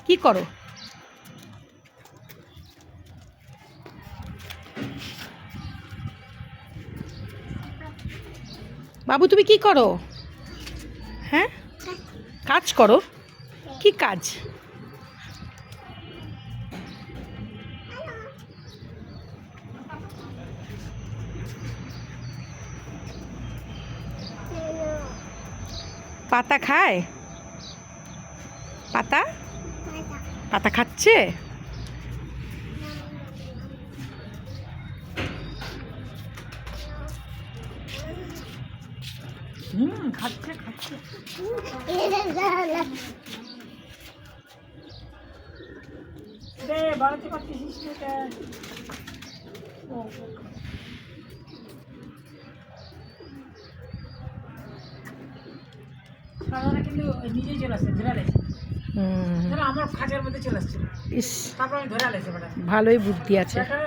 কি করো? বাবু তুমি কি করো? হ্যাঁ, কাজ করো? কি কাজ? পাতা খায়? পাতা পাতা খাচ্ছে? খাচ্ছে খাচ্ছে। রে বাড়াতে পারছিস না? কিন্তু নিজেই চলে আসছে, ধরে আলেছে। আমার খাঁচার মধ্যে চলে আসছিল, তারপর আমি ধরে আলেছে। ভালোই বুদ্ধি আছে।